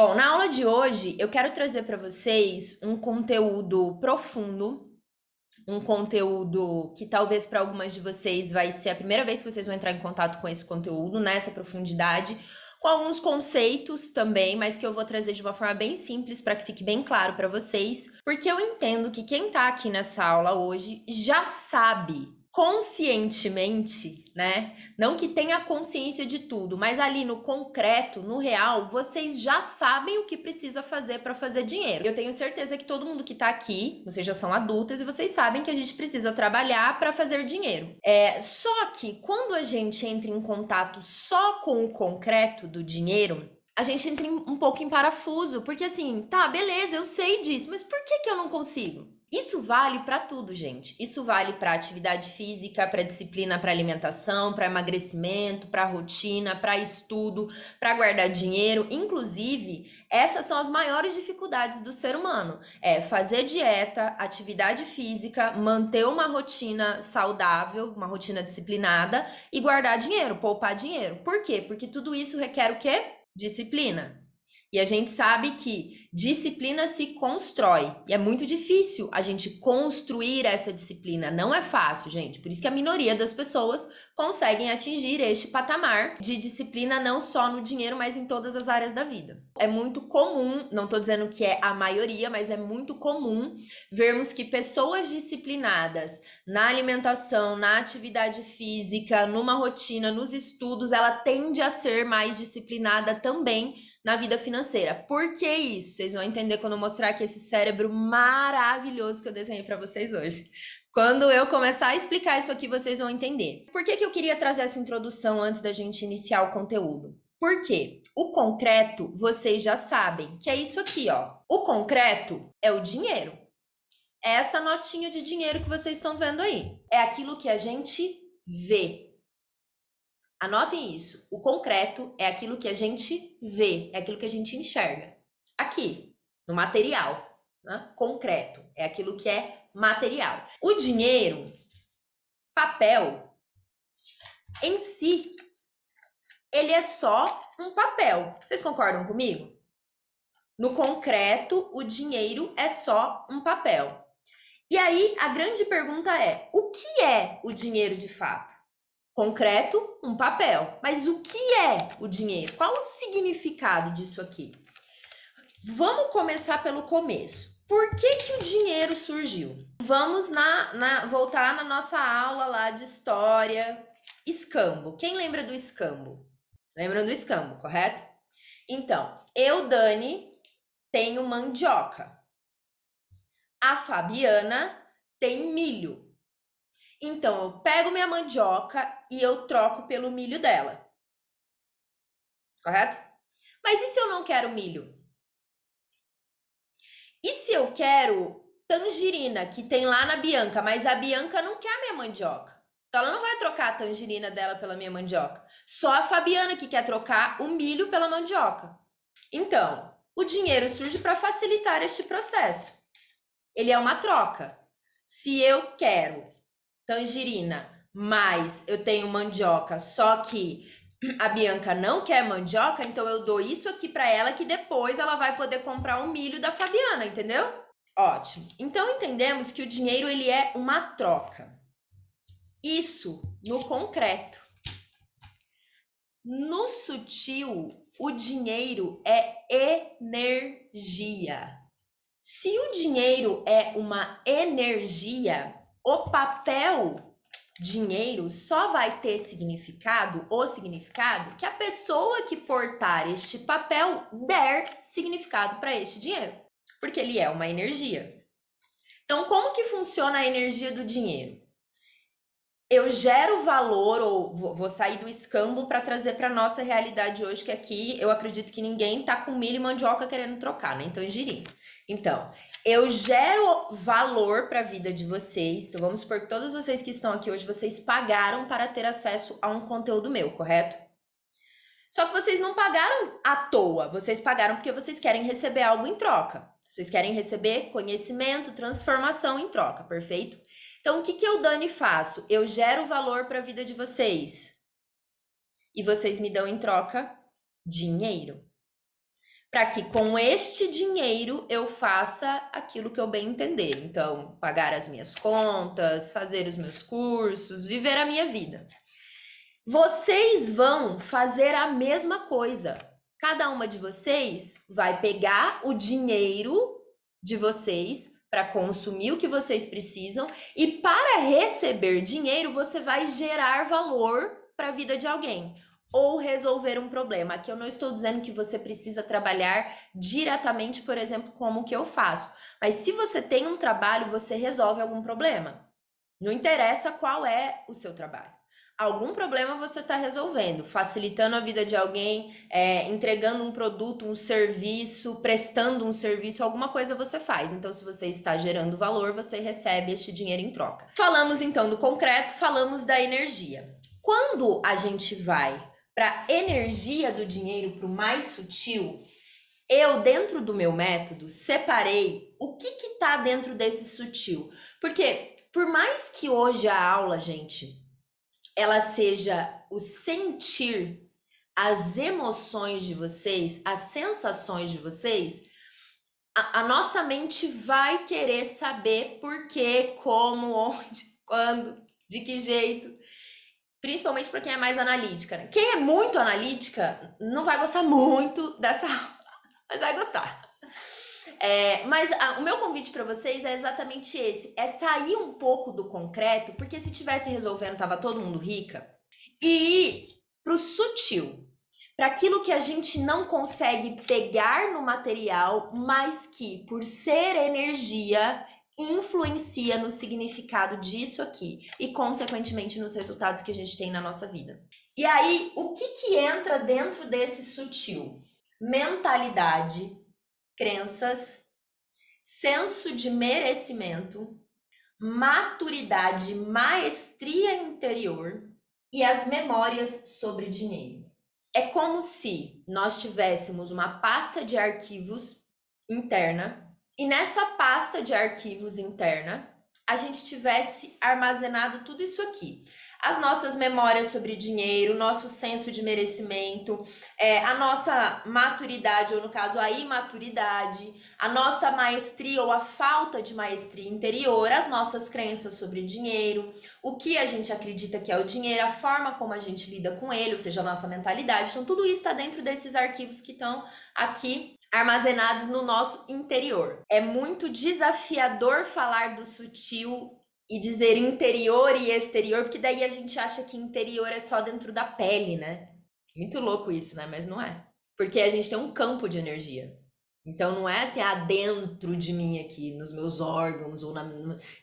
Bom, na aula de hoje eu quero trazer para vocês um conteúdo profundo, um conteúdo que talvez para algumas de vocês vai ser a primeira vez que vocês vão entrar em contato com esse conteúdo, nessa profundidade, com alguns conceitos também, mas que eu vou trazer de uma forma bem simples para que fique bem claro para vocês, porque eu entendo que quem está aqui nessa aula hoje já sabe conscientemente, né? Não que tenha consciência de tudo, mas ali no concreto, no real, vocês já sabem o que precisa fazer para fazer dinheiro. Eu tenho certeza que todo mundo que tá aqui, vocês já são adultas e vocês sabem que a gente precisa trabalhar para fazer dinheiro. Só que quando a gente entra em contato só com o concreto do dinheiro, a gente entra um pouco em parafuso, porque assim, tá, beleza, eu sei disso, mas por que eu não consigo? Isso vale para tudo, gente. Isso vale para atividade física, para disciplina, para alimentação, para emagrecimento, para rotina, para estudo, para guardar dinheiro. Inclusive, essas são as maiores dificuldades do ser humano. É fazer dieta, atividade física, manter uma rotina saudável, uma rotina disciplinada e guardar dinheiro, poupar dinheiro. Por quê? Porque tudo isso requer o quê? Disciplina. E a gente sabe que disciplina se constrói. E é muito difícil a gente construir essa disciplina. Não é fácil, gente. Por isso que a minoria das pessoas conseguem atingir este patamar de disciplina não só no dinheiro, mas em todas as áreas da vida. É muito comum, não estou dizendo que é a maioria, mas é muito comum vermos que pessoas disciplinadas na alimentação, na atividade física, numa rotina, nos estudos, ela tende a ser mais disciplinada também na vida financeira. Por que isso? Vocês vão entender quando eu mostrar aqui esse cérebro maravilhoso que eu desenhei para vocês hoje. Quando eu começar a explicar isso aqui, vocês vão entender. Por que eu queria trazer essa introdução antes da gente iniciar o conteúdo? Porque o concreto, vocês já sabem, que é isso aqui, ó. O concreto é o dinheiro. É essa notinha de dinheiro que vocês estão vendo aí. É aquilo que a gente vê. Anotem isso. O concreto é aquilo que a gente vê, é aquilo que a gente enxerga. Aqui, no material, né? Concreto é aquilo que é material. O dinheiro, papel, em si, ele é só um papel. Vocês concordam comigo? No concreto, o dinheiro é só um papel. E aí, a grande pergunta é: o que é o dinheiro de fato? Concreto, um papel. Mas o que é o dinheiro? Qual o significado disso aqui? Vamos começar pelo começo. Por que o dinheiro surgiu? Vamos voltar na nossa aula lá de história. Escambo. Quem lembra do escambo? Lembram do escambo, correto? Então, eu, Dani, tenho mandioca. A Fabiana tem milho. Então, eu pego minha mandioca e eu troco pelo milho dela. Correto? Mas e se eu não quero milho? E se eu quero tangerina, que tem lá na Bianca, mas a Bianca não quer a minha mandioca? Então, ela não vai trocar a tangerina dela pela minha mandioca. Só a Fabiana que quer trocar o milho pela mandioca. Então, o dinheiro surge para facilitar este processo. Ele é uma troca. Se eu quero tangerina, mas eu tenho mandioca, só que a Bianca não quer mandioca, então eu dou isso aqui para ela que depois ela vai poder comprar o milho da Fabiana, entendeu? Ótimo. Então entendemos que o dinheiro ele é uma troca. Isso no concreto. No sutil, o dinheiro é energia. Se o dinheiro é uma energia, o papel dinheiro só vai ter significado, o significado, que a pessoa que portar este papel der significado para este dinheiro, porque ele é uma energia. Então, como que funciona a energia do dinheiro? Eu gero valor, ou vou sair do escambo para trazer para nossa realidade hoje, que aqui eu acredito que ninguém tá com milho e mandioca querendo trocar, né? Então, tangerina. Então, eu gero valor para a vida de vocês. Então, vamos supor que todos vocês que estão aqui hoje, vocês pagaram para ter acesso a um conteúdo meu, correto? Só que vocês não pagaram à toa, vocês pagaram porque vocês querem receber algo em troca. Vocês querem receber conhecimento, transformação em troca, perfeito? Então, o que eu, Dani, faço? Eu gero valor para a vida de vocês. E vocês me dão em troca dinheiro. para que com este dinheiro eu faça aquilo que eu bem entender. Então, pagar as minhas contas, fazer os meus cursos, viver a minha vida. Vocês vão fazer a mesma coisa. Cada uma de vocês vai pegar o dinheiro de vocês para consumir o que vocês precisam e para receber dinheiro você vai gerar valor para a vida de alguém ou resolver um problema. Aqui eu não estou dizendo que você precisa trabalhar diretamente, por exemplo, como que eu faço. Mas se você tem um trabalho, você resolve algum problema. Não interessa qual é o seu trabalho. Algum problema você está resolvendo, facilitando a vida de alguém, entregando um produto, um serviço, prestando um serviço, alguma coisa você faz. Então, se você está gerando valor, você recebe este dinheiro em troca. Falamos então do concreto, falamos da energia. Quando a gente vai para a energia do dinheiro, para o mais sutil, eu, dentro do meu método, separei o que está dentro desse sutil. Porque, por mais que hoje a aula, gente, ela seja o sentir as emoções de vocês, as sensações de vocês, a nossa mente vai querer saber por quê, como, onde, quando, de que jeito. Principalmente para quem é mais analítica, né? Quem é muito analítica não vai gostar muito dessa aula, mas vai gostar. Mas o meu convite para vocês é exatamente esse, é sair um pouco do concreto, porque se tivesse resolvendo tava todo mundo rica, e ir pro sutil, para aquilo que a gente não consegue pegar no material, mas que, por ser energia, influencia no significado disso aqui e, consequentemente, nos resultados que a gente tem na nossa vida. E aí, o que entra dentro desse sutil? Mentalidade, crenças, senso de merecimento, maturidade, maestria interior e as memórias sobre dinheiro. É como se nós tivéssemos uma pasta de arquivos interna e nessa pasta de arquivos interna a gente tivesse armazenado tudo isso aqui. As nossas memórias sobre dinheiro, nosso senso de merecimento, a nossa maturidade, ou no caso a imaturidade, a nossa maestria ou a falta de maestria interior, as nossas crenças sobre dinheiro, o que a gente acredita que é o dinheiro, a forma como a gente lida com ele, ou seja, a nossa mentalidade. Então, tudo isso está dentro desses arquivos que estão aqui armazenados no nosso interior. É muito desafiador falar do sutil e dizer interior e exterior, porque daí a gente acha que interior é só dentro da pele, né? Muito louco isso, né? Mas não é. Porque a gente tem um campo de energia. Então não é assim, dentro de mim aqui, nos meus órgãos ou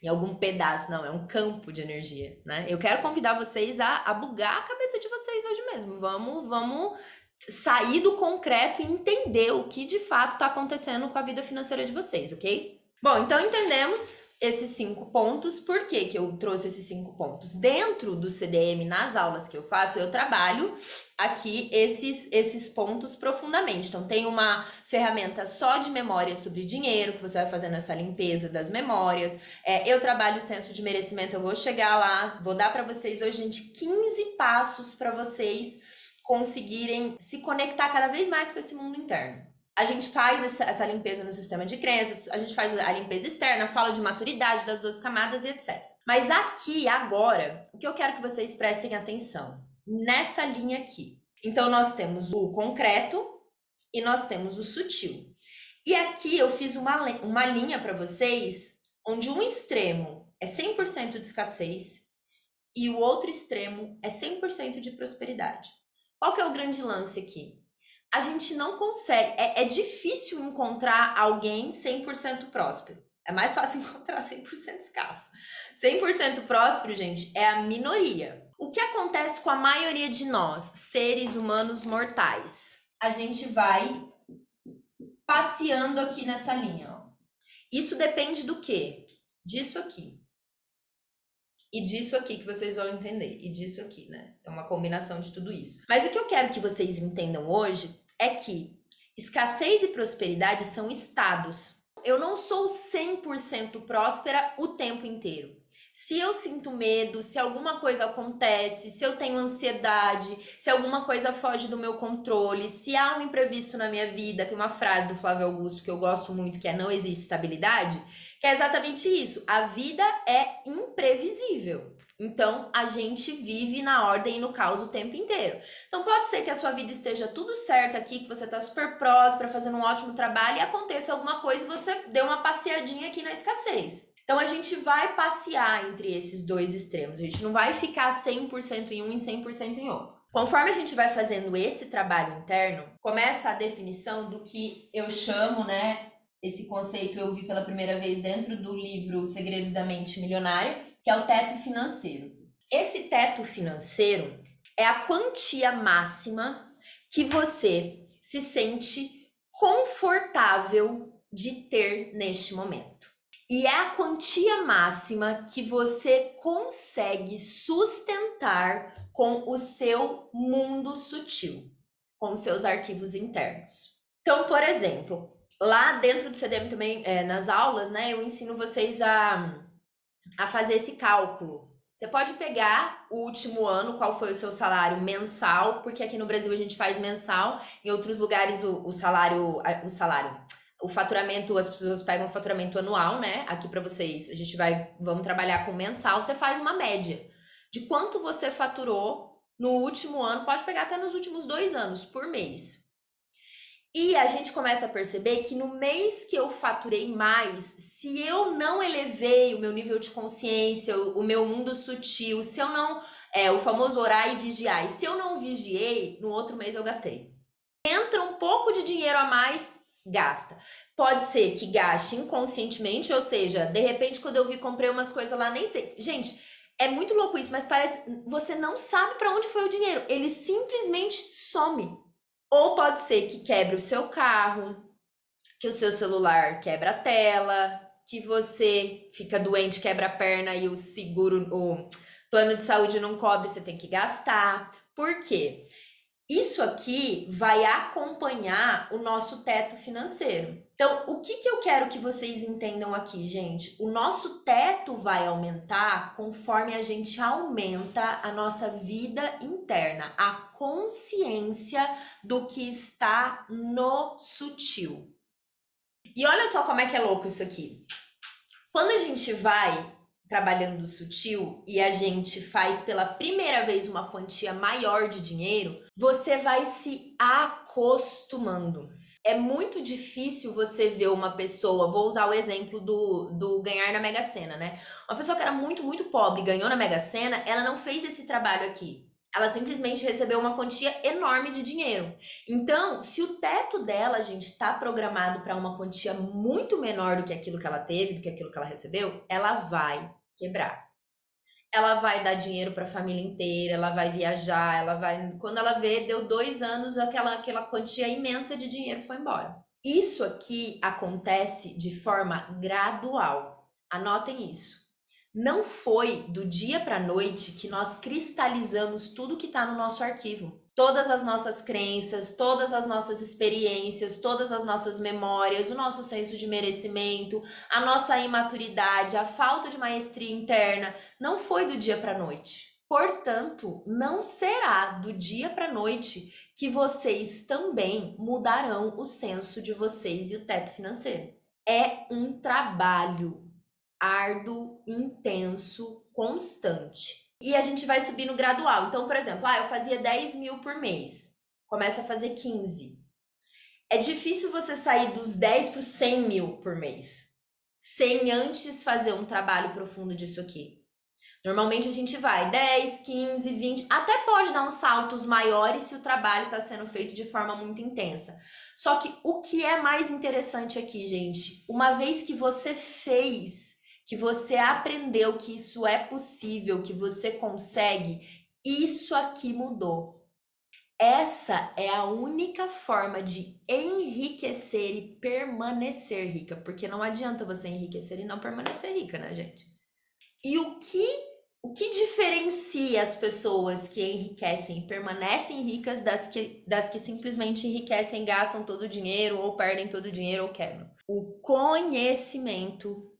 em algum pedaço. Não, é um campo de energia, né? Eu quero convidar vocês a bugar a cabeça de vocês hoje mesmo. Vamos sair do concreto e entender o que de fato está acontecendo com a vida financeira de vocês, ok? Bom, então entendemos esses 5 pontos. Por que eu trouxe esses 5 pontos? Dentro do CDM, nas aulas que eu faço, eu trabalho aqui esses pontos profundamente. Então, tem uma ferramenta só de memória sobre dinheiro, que você vai fazendo essa limpeza das memórias. Eu trabalho o senso de merecimento, eu vou chegar lá, vou dar para vocês hoje, gente, 15 passos para vocês conseguirem se conectar cada vez mais com esse mundo interno. A gente faz essa limpeza no sistema de crenças, a gente faz a limpeza externa, fala de maturidade, das 12 camadas e etc. Mas aqui, agora, o que eu quero que vocês prestem atenção? Nessa linha aqui. Então, nós temos o concreto e nós temos o sutil. E aqui eu fiz uma linha para vocês, onde um extremo é 100% de escassez e o outro extremo é 100% de prosperidade. Qual que é o grande lance aqui? A gente não consegue, é difícil encontrar alguém 100% próspero. É mais fácil encontrar 100% escasso. 100% próspero, gente, é a minoria. O que acontece com a maioria de nós, seres humanos mortais? A gente vai passeando aqui nessa linha, ó. Isso depende do quê? Disso aqui. E disso aqui que vocês vão entender. E disso aqui, né? É uma combinação de tudo isso. Mas o que eu quero que vocês entendam hoje é que escassez e prosperidade são estados. Eu não sou 100% próspera o tempo inteiro. Se eu sinto medo, se alguma coisa acontece, se eu tenho ansiedade, se alguma coisa foge do meu controle, se há um imprevisto na minha vida, tem uma frase do Flávio Augusto que eu gosto muito, que é não existe estabilidade, que é exatamente isso. A vida é imprevisível. Então, a gente vive na ordem e no caos o tempo inteiro. Então, pode ser que a sua vida esteja tudo certo aqui, que você está super próspera, fazendo um ótimo trabalho e aconteça alguma coisa e você dê uma passeadinha aqui na escassez. Então, a gente vai passear entre esses dois extremos. A gente não vai ficar 100% em um e 100% em outro. Conforme a gente vai fazendo esse trabalho interno, começa a definição do que eu chamo, né? Esse conceito eu vi pela primeira vez dentro do livro Segredos da Mente Milionária, que é o teto financeiro. Esse teto financeiro é a quantia máxima que você se sente confortável de ter neste momento. E é a quantia máxima que você consegue sustentar com o seu mundo sutil, com os seus arquivos internos. Então, por exemplo, lá dentro do CDM também, nas aulas, né, eu ensino vocês a fazer esse cálculo. Você pode pegar o último ano, qual foi o seu salário mensal, porque aqui no Brasil a gente faz mensal, em outros lugares o faturamento, as pessoas pegam o faturamento anual, né? Aqui para vocês, vamos trabalhar com mensal, você faz uma média de quanto você faturou no último ano, pode pegar até nos últimos 2 anos, por mês. E a gente começa a perceber que no mês que eu faturei mais, se eu não elevei o meu nível de consciência, o meu mundo sutil, se eu não, o famoso orar e vigiar, e se eu não vigiei, no outro mês eu gastei. Entra um pouco de dinheiro a mais, gasta. Pode ser que gaste inconscientemente, ou seja, de repente quando eu vi, comprei umas coisas lá, nem sei. Gente, é muito louco isso, mas parece, você não sabe para onde foi o dinheiro, ele simplesmente some. Ou pode ser que quebre o seu carro, que o seu celular quebra a tela, que você fica doente, quebra a perna e o plano de saúde não cobre, você tem que gastar. Por quê? Isso aqui vai acompanhar o nosso teto financeiro. Então, o que eu quero que vocês entendam aqui, gente? O nosso teto vai aumentar conforme a gente aumenta a nossa vida interna, a consciência do que está no sutil. E olha só como é que é louco isso aqui. Quando a gente vai trabalhando sutil e a gente faz pela primeira vez uma quantia maior de dinheiro, você vai se acostumando. É muito difícil você ver uma pessoa, vou usar o exemplo do ganhar na Mega Sena, né? Uma pessoa que era muito, muito pobre, ganhou na Mega Sena, ela não fez esse trabalho aqui. Ela simplesmente recebeu uma quantia enorme de dinheiro. Então, se o teto dela, gente, está programado para uma quantia muito menor do que aquilo que ela teve, do que aquilo que ela recebeu, ela vai quebrar. Ela vai dar dinheiro para a família inteira, ela vai viajar, quando ela vê, deu 2 anos, aquela quantia imensa de dinheiro foi embora. Isso aqui acontece de forma gradual. Anotem isso. Não foi do dia para a noite que nós cristalizamos tudo que está no nosso arquivo. Todas as nossas crenças, todas as nossas experiências, todas as nossas memórias, o nosso senso de merecimento, a nossa imaturidade, a falta de maestria interna, não foi do dia para a noite. Portanto, não será do dia para a noite que vocês também mudarão o senso de vocês e o teto financeiro. É um trabalho árduo, intenso, constante. E a gente vai subindo gradual. Então, por exemplo, eu fazia 10 mil por mês. Começa a fazer 15. É difícil você sair dos 10 para os 100 mil por mês, sem antes fazer um trabalho profundo disso aqui. Normalmente a gente vai 10, 15, 20, até pode dar uns saltos maiores se o trabalho está sendo feito de forma muito intensa. Só que o que é mais interessante aqui, gente, uma vez que você fez, que você aprendeu que isso é possível, que você consegue, isso aqui mudou. Essa é a única forma de enriquecer e permanecer rica, porque não adianta você enriquecer e não permanecer rica, né, gente? E o que diferencia as pessoas que enriquecem e permanecem ricas das que simplesmente enriquecem, gastam todo o dinheiro, ou perdem todo o dinheiro, ou quebram? O conhecimento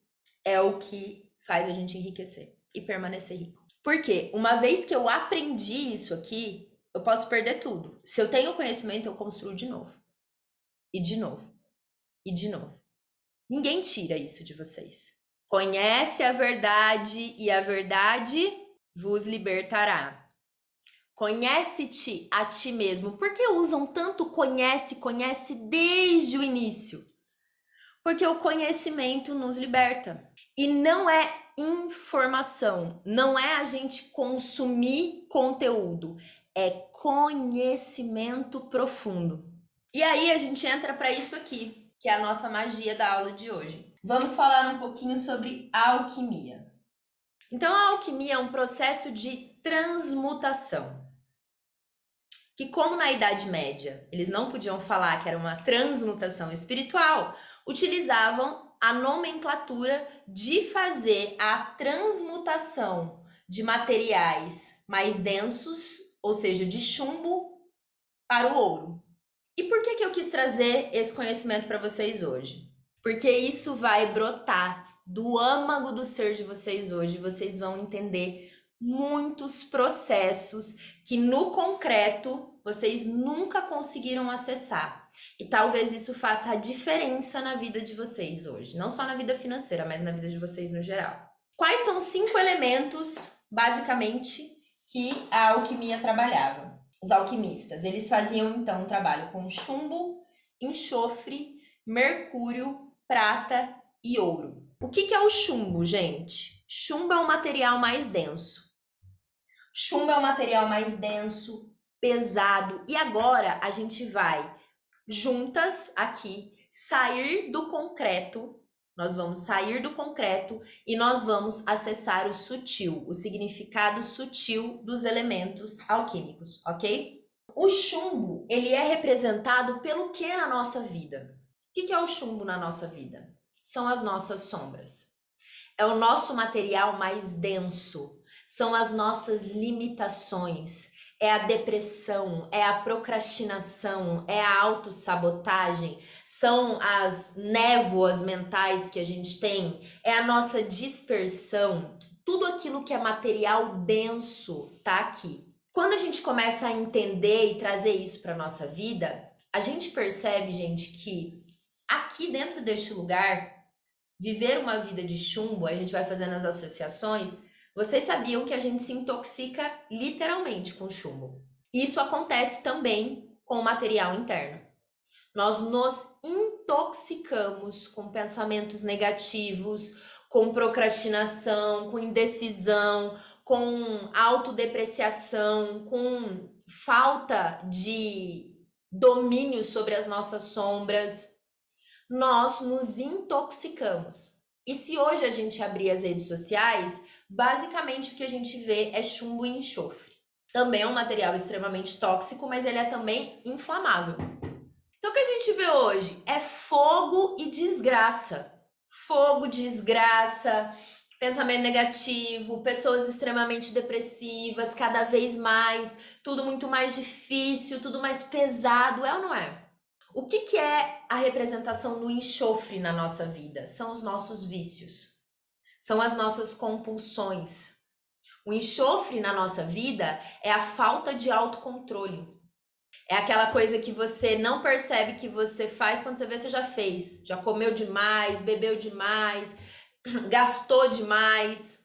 é o que faz a gente enriquecer. e permanecer rico. Porque uma vez que eu aprendi isso aqui, eu posso perder tudo. Se eu tenho conhecimento, eu construo de novo. E de novo. E de novo. Ninguém tira isso de vocês. Conhece a verdade e a verdade vos libertará. Conhece-te a ti mesmo. Por que usam tanto conhece desde o início? Porque o conhecimento nos liberta. E não é informação, não é a gente consumir conteúdo, é conhecimento profundo. E aí a gente entra para isso aqui, que é a nossa magia da aula de hoje. Vamos falar um pouquinho sobre alquimia. Então, a alquimia é um processo de transmutação. Que como na Idade Média eles não podiam falar que era uma transmutação espiritual, utilizavam a nomenclatura de fazer a transmutação de materiais mais densos, ou seja, de chumbo, para o ouro. E por que eu quis trazer esse conhecimento para vocês hoje? Porque isso vai brotar do âmago do ser de vocês hoje. Vocês vão entender muitos processos que no concreto vocês nunca conseguiram acessar. E talvez isso faça a diferença na vida de vocês hoje. Não só na vida financeira, mas na vida de vocês no geral. Quais são os 5 elementos, basicamente, que a alquimia trabalhava? Os alquimistas, eles faziam então um trabalho com chumbo, enxofre, mercúrio, prata e ouro. O que é o chumbo, gente? Chumbo é um material mais denso. Chumbo é um material mais denso, pesado. E agora a gente vai juntas aqui sair do concreto. Nós vamos sair do concreto e nós vamos acessar o sutil, o significado sutil dos elementos alquímicos, ok? O chumbo, ele é representado pelo que na nossa vida? O que é o chumbo na nossa vida? São as nossas sombras. É o nosso material mais denso, são as nossas limitações, é a depressão, é a procrastinação, é a autossabotagem, são as névoas mentais que a gente tem, é a nossa dispersão, tudo aquilo que é material denso tá aqui. Quando a gente começa a entender e trazer isso para nossa vida, a gente percebe, gente, que aqui dentro deste lugar, viver uma vida de chumbo, a gente vai fazendo as associações. Vocês sabiam que a gente se intoxica literalmente com chumbo? Isso acontece também com o material interno. Nós nos intoxicamos com pensamentos negativos, com procrastinação, com indecisão, com autodepreciação, com falta de domínio sobre as nossas sombras. Nós nos intoxicamos. E se hoje a gente abrir as redes sociais, basicamente o que a gente vê é chumbo e enxofre. Também é um material extremamente tóxico, mas ele é também inflamável. Então o que a gente vê hoje é fogo e desgraça. Fogo, desgraça, pensamento negativo, pessoas extremamente depressivas, cada vez mais, tudo muito mais difícil, tudo mais pesado, é ou não é? O que é a representação do enxofre na nossa vida? São os nossos vícios, são as nossas compulsões. O enxofre na nossa vida é a falta de autocontrole. É aquela coisa que você não percebe que você faz, quando você vê, você já fez. Já comeu demais, bebeu demais, gastou demais.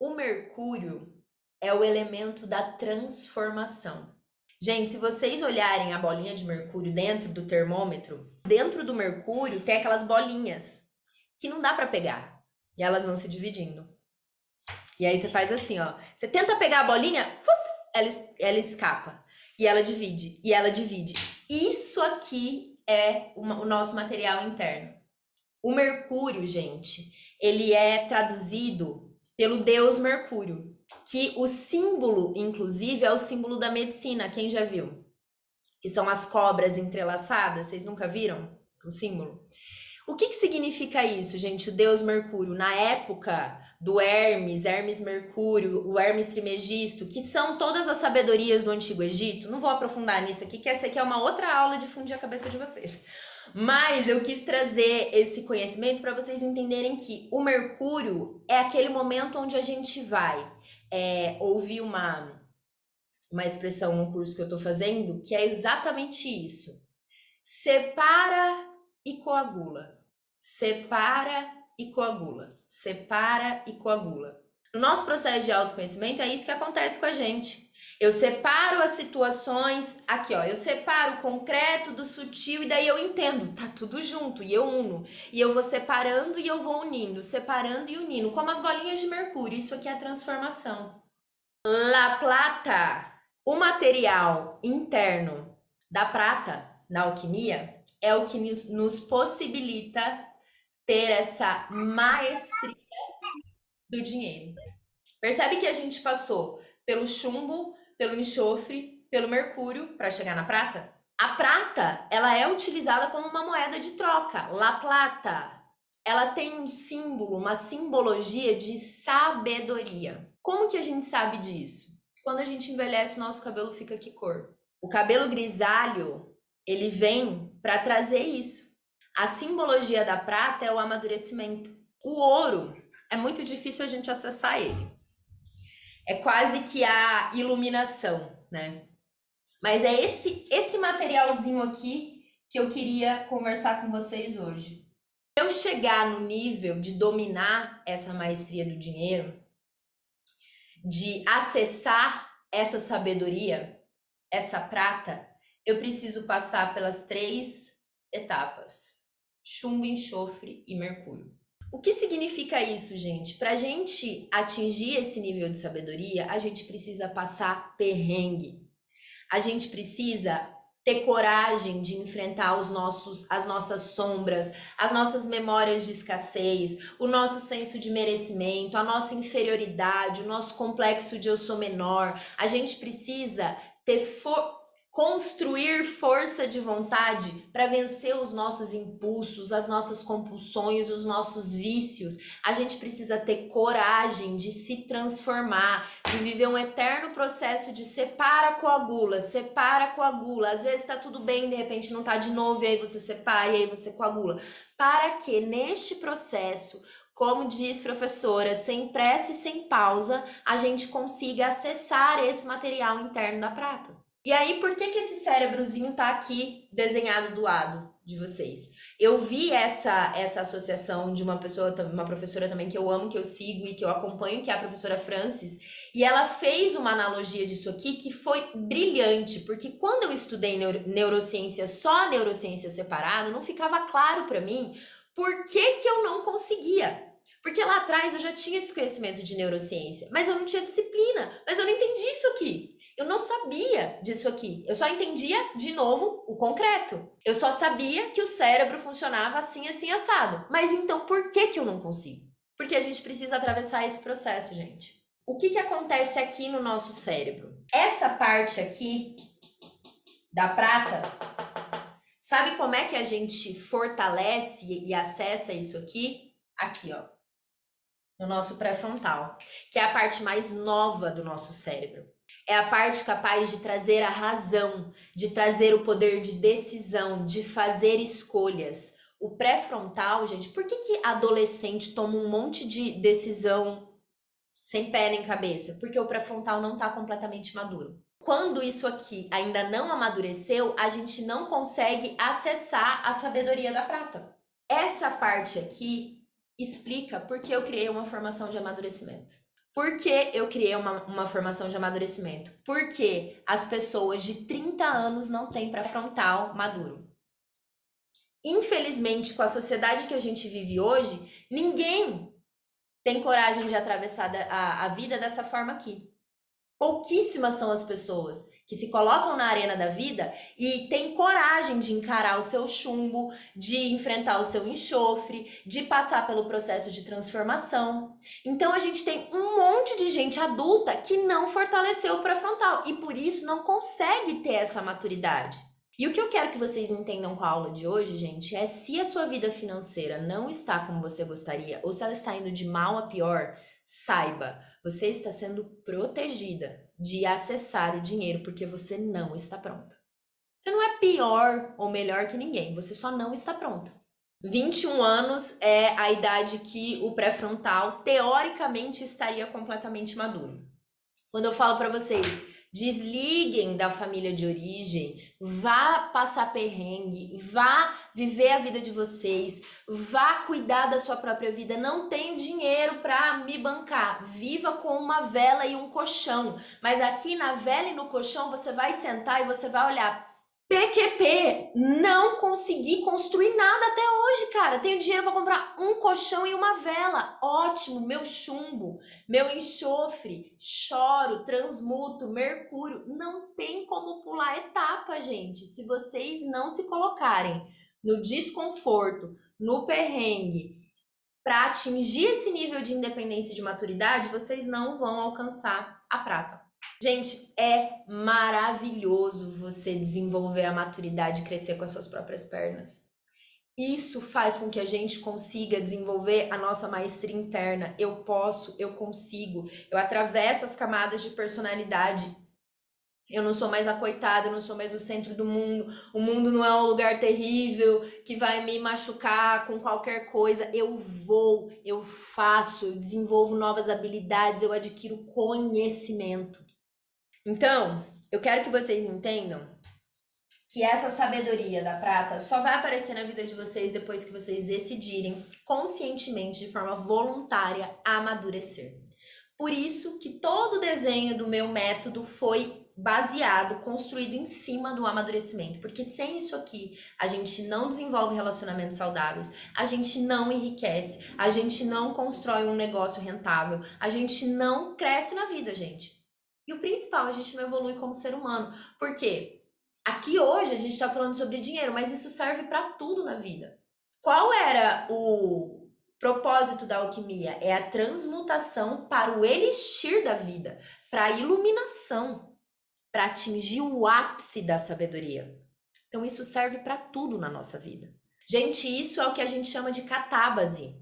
O mercúrio é o elemento da transformação. Gente, se vocês olharem a bolinha de mercúrio dentro do termômetro, dentro do mercúrio tem aquelas bolinhas que não dá para pegar. E elas vão se dividindo. E aí você faz assim, ó. Você tenta pegar a bolinha, ela escapa. E ela divide, e ela divide. Isso aqui é o nosso material interno. O mercúrio, gente, ele é traduzido pelo deus Mercúrio, que o símbolo, inclusive, é o símbolo da medicina. Quem já viu? Que são as cobras entrelaçadas. Vocês nunca viram o símbolo? O que significa isso, gente? O deus Mercúrio, na época do Hermes Mercúrio, o Hermes Trimegisto, que são todas as sabedorias do Antigo Egito. Não vou aprofundar nisso aqui, que essa aqui é uma outra aula de fundir a cabeça de vocês. Mas eu quis trazer esse conhecimento para vocês entenderem que o Mercúrio é aquele momento onde a gente vai ouvir uma expressão no curso que eu estou fazendo, que é exatamente isso. Separa e coagula. Separa e coagula. Separa e coagula. No nosso processo de autoconhecimento é isso que acontece com a gente. Eu separo as situações, aqui ó, eu separo o concreto do sutil e daí eu entendo, tá tudo junto e eu uno. E eu vou separando e eu vou unindo, separando e unindo, como as bolinhas de mercúrio. Isso aqui é a transformação. La Plata, o material interno da prata na alquimia é o que nos possibilita ter essa maestria do dinheiro. Percebe que a gente passou pelo chumbo, pelo enxofre, pelo mercúrio para chegar na prata? A prata, ela é utilizada como uma moeda de troca, La Plata. Ela tem um símbolo, uma simbologia de sabedoria. Como que a gente sabe disso? Quando a gente envelhece, o nosso cabelo fica que cor? O cabelo grisalho, ele vem para trazer isso. A simbologia da prata é o amadurecimento. O ouro, é muito difícil a gente acessar ele. É quase que a iluminação, né? Mas é esse materialzinho aqui que eu queria conversar com vocês hoje. Para eu chegar no nível de dominar essa maestria do dinheiro, de acessar essa sabedoria, essa prata, eu preciso passar pelas 3 etapas: chumbo, enxofre e mercúrio. O que significa isso, gente? Para a gente atingir esse nível de sabedoria, a gente precisa passar perrengue. A gente precisa ter coragem de enfrentar as nossas sombras, as nossas memórias de escassez, o nosso senso de merecimento, a nossa inferioridade, o nosso complexo de eu sou menor. A gente precisa construir força de vontade para vencer os nossos impulsos, as nossas compulsões, os nossos vícios. A gente precisa ter coragem de se transformar, de viver um eterno processo de separa, coagula, separa, coagula. Às vezes tá tudo bem, de repente não tá de novo, e aí você separa, e aí você coagula. Para que neste processo, como diz professora, sem pressa e sem pausa, a gente consiga acessar esse material interno da prata. E aí, por que esse cérebrozinho tá aqui desenhado do lado de vocês? Eu vi essa associação de uma pessoa, uma professora também que eu amo, que eu sigo e que eu acompanho, que é a professora Francis, e ela fez uma analogia disso aqui que foi brilhante, porque quando eu estudei neurociência, só neurociência separado, não ficava claro para mim por que eu não conseguia. Porque lá atrás eu já tinha esse conhecimento de neurociência, mas eu não tinha disciplina, mas eu não entendi isso aqui. Eu não sabia disso aqui. Eu só entendia, de novo, o concreto. Eu só sabia que o cérebro funcionava assim, assim, assado. Mas então, por que eu não consigo? Porque a gente precisa atravessar esse processo, gente. O que acontece aqui no nosso cérebro? Essa parte aqui da prata, sabe como é que a gente fortalece e acessa isso aqui? Aqui, ó. No nosso pré-frontal, que é a parte mais nova do nosso cérebro. É a parte capaz de trazer a razão, de trazer o poder de decisão, de fazer escolhas. O pré-frontal, gente, por que adolescente toma um monte de decisão sem pé nem cabeça? Porque o pré-frontal não está completamente maduro. Quando isso aqui ainda não amadureceu, a gente não consegue acessar a sabedoria da prata. Essa parte aqui explica por que eu criei uma formação de amadurecimento. Por que eu criei uma formação de amadurecimento? Porque as pessoas de 30 anos não têm pré-frontal maduro. Infelizmente, com a sociedade que a gente vive hoje, ninguém tem coragem de atravessar a vida dessa forma aqui. Pouquíssimas são as pessoas que se colocam na arena da vida e têm coragem de encarar o seu chumbo, de enfrentar o seu enxofre, de passar pelo processo de transformação. Então a gente tem um monte de gente adulta que não fortaleceu o pré-frontal e por isso não consegue ter essa maturidade. E o que eu quero que vocês entendam com a aula de hoje, gente, é se a sua vida financeira não está como você gostaria ou se ela está indo de mal a pior, saiba, você está sendo protegida de acessar o dinheiro porque você não está pronta. Você não é pior ou melhor que ninguém, você só não está pronta. 21 anos é a idade que o pré-frontal teoricamente estaria completamente maduro. Quando eu falo para vocês, desliguem da família de origem, vá passar perrengue, vá viver a vida de vocês, vá cuidar da sua própria vida. Não tenho dinheiro para me bancar. Viva com uma vela e um colchão. Mas aqui na vela e no colchão você vai sentar e você vai olhar. PQP, não consegui construir nada até hoje, cara. Tenho dinheiro para comprar um colchão e uma vela. Ótimo, meu chumbo, meu enxofre, choro, transmuto, mercúrio. Não tem como pular etapa, gente. Se vocês não se colocarem no desconforto, no perrengue, para atingir esse nível de independência e de maturidade, vocês não vão alcançar a prata. Gente, é maravilhoso você desenvolver a maturidade e crescer com as suas próprias pernas. Isso faz com que a gente consiga desenvolver a nossa maestria interna. Eu posso, eu consigo, eu atravesso as camadas de personalidade. Eu não sou mais a coitada, eu não sou mais o centro do mundo. O mundo não é um lugar terrível que vai me machucar com qualquer coisa. Eu vou, eu faço, eu desenvolvo novas habilidades, eu adquiro conhecimento. Então, eu quero que vocês entendam que essa sabedoria da prata só vai aparecer na vida de vocês depois que vocês decidirem conscientemente, de forma voluntária, amadurecer. Por isso que todo o desenho do meu método foi baseado, construído em cima do amadurecimento, porque sem isso aqui a gente não desenvolve relacionamentos saudáveis, a gente não enriquece, a gente não constrói um negócio rentável, a gente não cresce na vida, gente. E o principal, a gente não evolui como ser humano. Por quê? Aqui hoje a gente está falando sobre dinheiro, mas isso serve para tudo na vida. Qual era o propósito da alquimia? É a transmutação para o elixir da vida, para a iluminação, para atingir o ápice da sabedoria. Então isso serve para tudo na nossa vida. Gente, isso é o que a gente chama de catábase.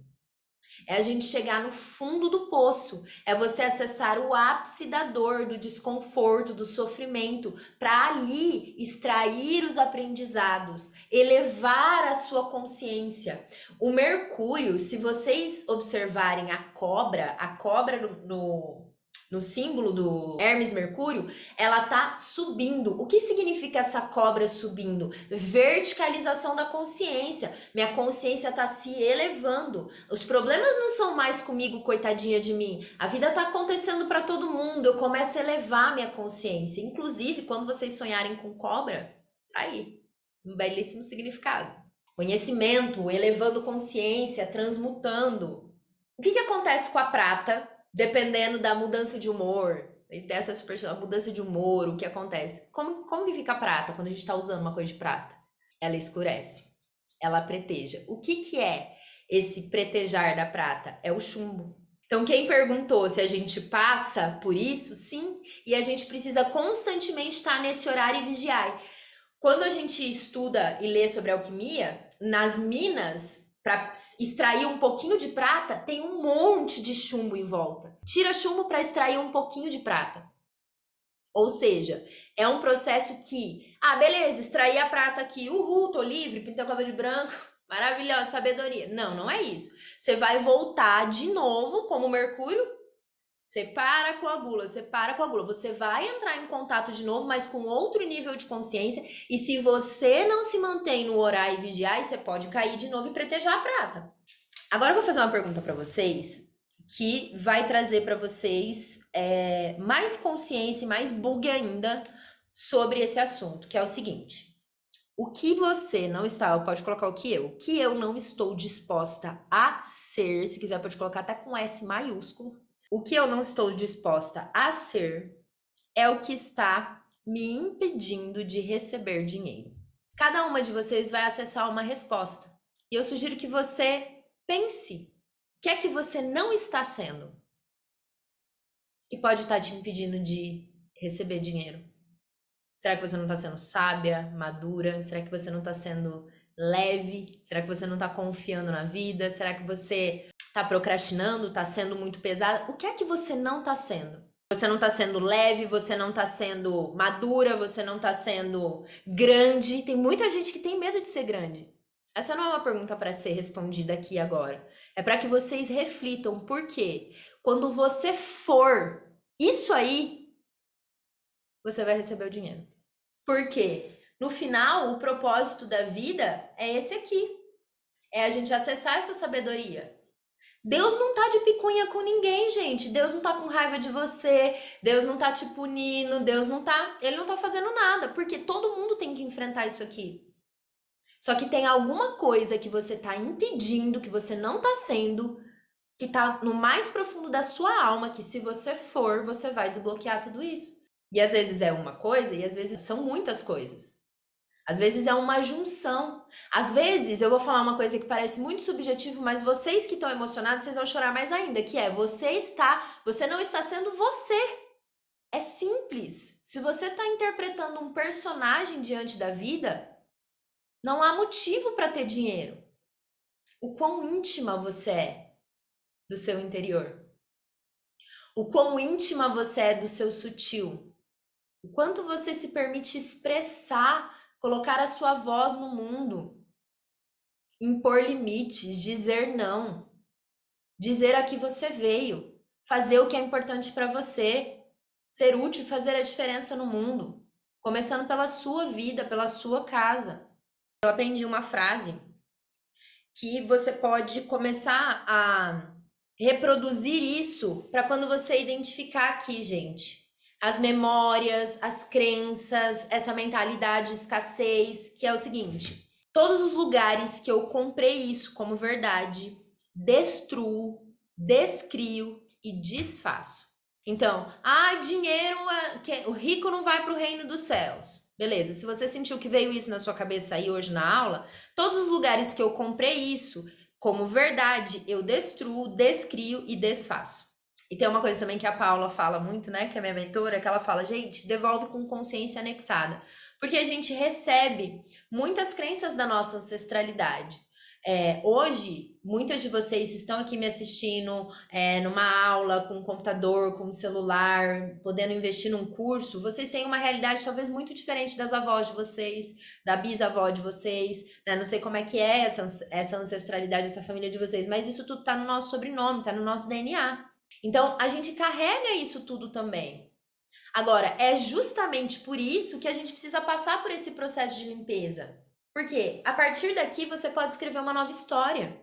É a gente chegar no fundo do poço, é você acessar o ápice da dor, do desconforto, do sofrimento, para ali extrair os aprendizados, elevar a sua consciência. O Mercúrio, se vocês observarem a cobra no símbolo do Hermes Mercúrio, ela tá subindo. O que significa essa cobra subindo? Verticalização da consciência. Minha consciência tá se elevando. Os problemas não são mais comigo, coitadinha de mim. A vida tá acontecendo para todo mundo. Eu começo a elevar minha consciência. Inclusive, quando vocês sonharem com cobra, tá aí. Um belíssimo significado. Conhecimento, elevando consciência, transmutando. O que acontece com a prata? Dependendo da mudança de humor, e dessa a mudança de humor, o que acontece? Como que fica a prata quando a gente está usando uma coisa de prata? Ela escurece, ela preteja. O que é esse pretejar da prata? É o chumbo. Então, quem perguntou se a gente passa por isso? Sim, e a gente precisa constantemente estar nesse horário e vigiar. Quando a gente estuda e lê sobre alquimia, nas minas, para extrair um pouquinho de prata, tem um monte de chumbo em volta. Tira chumbo para extrair um pouquinho de prata. Ou seja, é um processo que, beleza, extraí a prata aqui, uhul, tô livre, pintei o cabelo de branco, maravilhosa, sabedoria. Não, não é isso. Você vai voltar de novo, como o Mercúrio, separa, coagula, separa, coagula. Você vai entrar em contato de novo, mas com outro nível de consciência. E se você não se mantém no orar e vigiar, você pode cair de novo e pretejar a prata. Agora eu vou fazer uma pergunta para vocês que vai trazer para vocês mais consciência e mais bug ainda sobre esse assunto, que é o seguinte. O que você não está, pode colocar o que eu não estou disposta a ser, se quiser pode colocar até com S maiúsculo. O que eu não estou disposta a ser é o que está me impedindo de receber dinheiro. Cada uma de vocês vai acessar uma resposta. E eu sugiro que você pense o que é que você não está sendo que pode estar te impedindo de receber dinheiro. Será que você não está sendo sábia, madura? Será que você não está sendo leve? Será que você não está confiando na vida? Será que você está procrastinando, está sendo muito pesada? O que é que você não está sendo? Você não tá sendo leve, você não tá sendo madura, você não tá sendo grande. Tem muita gente que tem medo de ser grande. Essa não é uma pergunta para ser respondida aqui agora. É para que vocês reflitam. Por quê? Quando você for isso aí, você vai receber o dinheiro. Por quê? No final, o propósito da vida é esse aqui. É a gente acessar essa sabedoria. Deus não tá de picuinha com ninguém, gente. Deus não tá com raiva de você. Deus não tá te punindo. Ele não tá fazendo nada, porque todo mundo tem que enfrentar isso aqui. Só que tem alguma coisa que você tá impedindo, que você não tá sendo, que tá no mais profundo da sua alma, que se você for, você vai desbloquear tudo isso. E às vezes é uma coisa e às vezes são muitas coisas. Às vezes é uma junção. Às vezes, eu vou falar uma coisa que parece muito subjetivo, mas vocês que estão emocionados, vocês vão chorar mais ainda, que é você não está sendo você. É simples. Se você está interpretando um personagem diante da vida, não há motivo para ter dinheiro. O quão íntima você é do seu interior. O quão íntima você é do seu sutil. O quanto você se permite expressar, colocar a sua voz no mundo. Impor limites, dizer não, dizer a que você veio, fazer o que é importante para você, ser útil e fazer a diferença no mundo, começando pela sua vida, pela sua casa. Eu aprendi uma frase que você pode começar a reproduzir isso para quando você identificar aqui, gente. As memórias, as crenças, essa mentalidade de escassez, que é o seguinte: todos os lugares que eu comprei isso como verdade, destruo, descrio e desfaço. Então, dinheiro, o rico não vai para o reino dos céus. Beleza, se você sentiu que veio isso na sua cabeça aí hoje na aula, todos os lugares que eu comprei isso como verdade, eu destruo, descrio e desfaço. E tem uma coisa também que a Paula fala muito, né, que é minha mentora, que ela fala, gente, devolve com consciência anexada. Porque a gente recebe muitas crenças da nossa ancestralidade. Hoje, muitas de vocês estão aqui me assistindo numa aula com computador, com celular, podendo investir num curso. Vocês têm uma realidade talvez muito diferente das avós de vocês, da bisavó de vocês, né? Não sei como é que é essa ancestralidade, essa família de vocês, mas isso tudo tá no nosso sobrenome, tá no nosso DNA. Então, a gente carrega isso tudo também. Agora, é justamente por isso que a gente precisa passar por esse processo de limpeza. Porque a partir daqui você pode escrever uma nova história.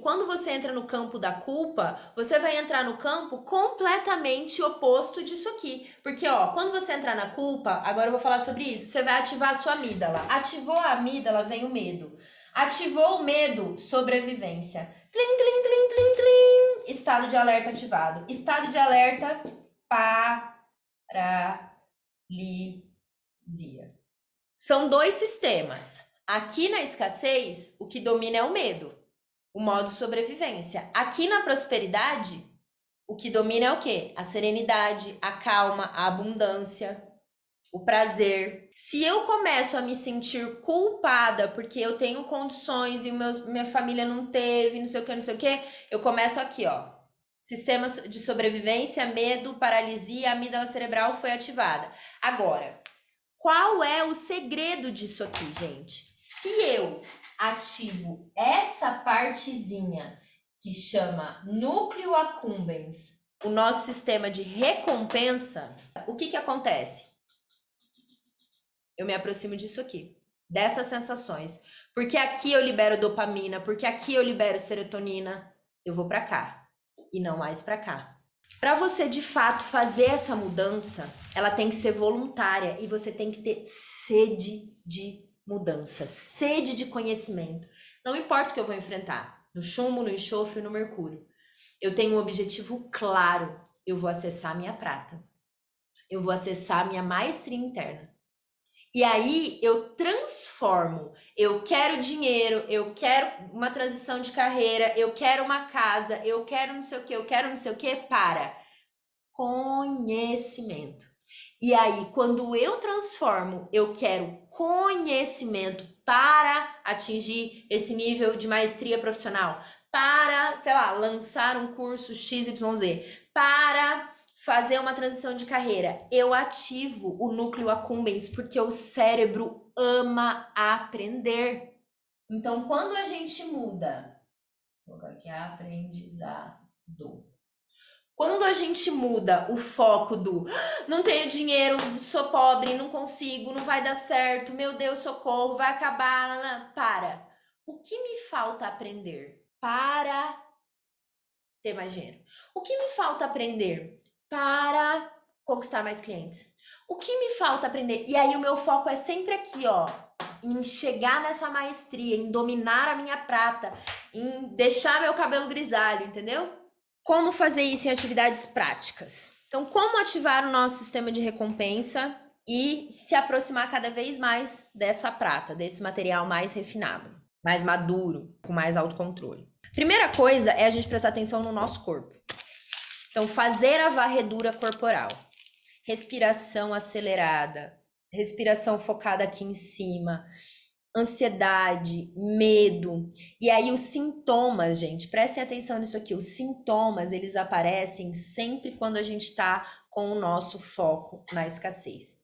Quando você entra no campo da culpa, você vai entrar no campo completamente oposto disso aqui. Porque, quando você entrar na culpa, agora eu vou falar sobre isso, você vai ativar a sua amígdala. Ativou a amígdala, vem o medo. Ativou o medo, sobrevivência. Tlim, tlim, tlim, tlim, tlim. Estado de alerta ativado. Estado de alerta, paralisia. São dois sistemas. Aqui na escassez, o que domina é o medo, o modo sobrevivência. Aqui na prosperidade, o que domina é o quê? A serenidade, a calma, a abundância, o prazer. Se eu começo a me sentir culpada porque eu tenho condições e minha família não teve, não sei o que, eu começo aqui, Sistema de sobrevivência, medo, paralisia, a amígdala cerebral foi ativada. Agora, qual é o segredo disso aqui, gente? Se eu ativo essa partezinha que chama núcleo accumbens, o nosso sistema de recompensa, o que acontece? Eu me aproximo disso aqui, dessas sensações. Porque aqui eu libero dopamina, porque aqui eu libero serotonina, eu vou para cá e não mais para cá. Para você de fato fazer essa mudança, ela tem que ser voluntária e você tem que ter sede de mudança, sede de conhecimento. Não importa o que eu vou enfrentar, no chumbo, no enxofre, no mercúrio. Eu tenho um objetivo claro, eu vou acessar a minha prata. Eu vou acessar a minha maestria interna. E aí eu transformo, eu quero dinheiro, eu quero uma transição de carreira, eu quero uma casa, eu quero não sei o que, eu quero não sei o que, para conhecimento. E aí, quando eu transformo, eu quero conhecimento para atingir esse nível de maestria profissional, para, sei lá, lançar um curso XYZ, para fazer uma transição de carreira, eu ativo o núcleo accumbens porque o cérebro ama aprender. Então, quando a gente muda, vou colocar aqui aprendizado. Quando a gente muda o foco do não tenho dinheiro, sou pobre, não consigo, não vai dar certo, meu Deus, socorro, vai acabar, para. O que me falta aprender para ter mais dinheiro? O que me falta aprender para conquistar mais clientes? O que me falta aprender? E aí o meu foco é sempre aqui, ó, em chegar nessa maestria, em dominar a minha prata, em deixar meu cabelo grisalho, entendeu? Como fazer isso em atividades práticas? Então, como ativar o nosso sistema de recompensa e se aproximar cada vez mais dessa prata, desse material mais refinado, mais maduro, com mais autocontrole? Primeira coisa é a gente prestar atenção no nosso corpo. Então, fazer a varredura corporal. Respiração acelerada, respiração focada aqui em cima, ansiedade, medo. E aí os sintomas, gente, prestem atenção nisso aqui. Os sintomas, eles aparecem sempre quando a gente tá com o nosso foco na escassez.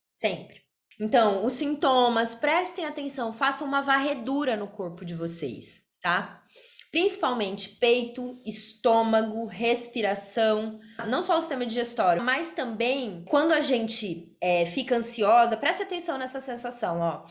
Sempre. Então, os sintomas, prestem atenção, façam uma varredura no corpo de vocês, tá? Principalmente peito, estômago, respiração, não só o sistema digestório, mas também quando a gente fica ansiosa, presta atenção nessa sensação, ó.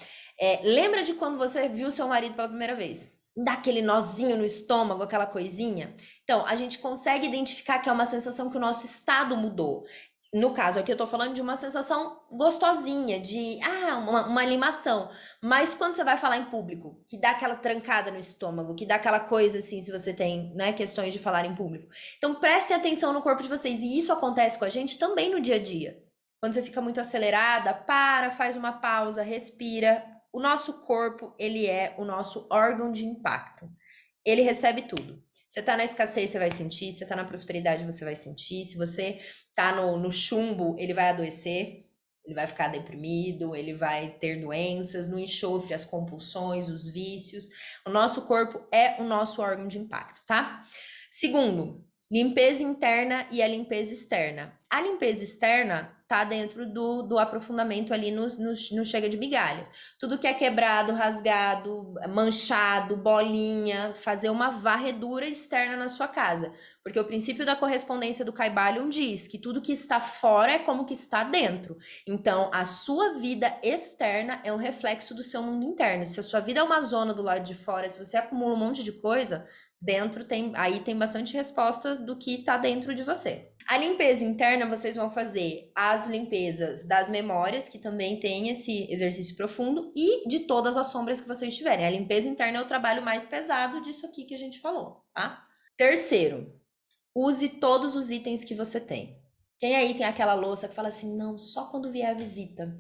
Lembra de quando você viu seu marido pela primeira vez? Dá aquele nozinho no estômago, aquela coisinha? Então, a gente consegue identificar que é uma sensação que o nosso estado mudou. No caso aqui, eu tô falando de uma sensação gostosinha, de uma animação. Mas quando você vai falar em público, que dá aquela trancada no estômago, que dá aquela coisa assim, se você tem, né, questões de falar em público. Então, prestem atenção no corpo de vocês. E isso acontece com a gente também no dia a dia. Quando você fica muito acelerada, para, faz uma pausa, respira. O nosso corpo, ele é o nosso órgão de impacto. Ele recebe tudo. Você tá na escassez, você vai sentir. Se você tá na prosperidade, você vai sentir. Se você tá no chumbo, ele vai adoecer. Ele vai ficar deprimido, ele vai ter doenças, no enxofre, as compulsões, os vícios. O nosso corpo é o nosso órgão de impacto, tá? Segundo, limpeza interna e a limpeza externa. A limpeza externa tá dentro do aprofundamento ali no chega de migalhas. Tudo que é quebrado, rasgado, manchado, bolinha, fazer uma varredura externa na sua casa. Porque o princípio da correspondência do Kybalion diz que tudo que está fora é como que está dentro. Então, a sua vida externa é um reflexo do seu mundo interno. Se a sua vida é uma zona do lado de fora, se você acumula um monte de coisa, dentro tem bastante resposta do que está dentro de você. A limpeza interna, vocês vão fazer as limpezas das memórias, que também tem esse exercício profundo, e de todas as sombras que vocês tiverem. A limpeza interna é o trabalho mais pesado disso aqui que a gente falou, tá? Terceiro, use todos os itens que você tem. Quem aí tem aquela louça que fala assim, não, só quando vier a visita.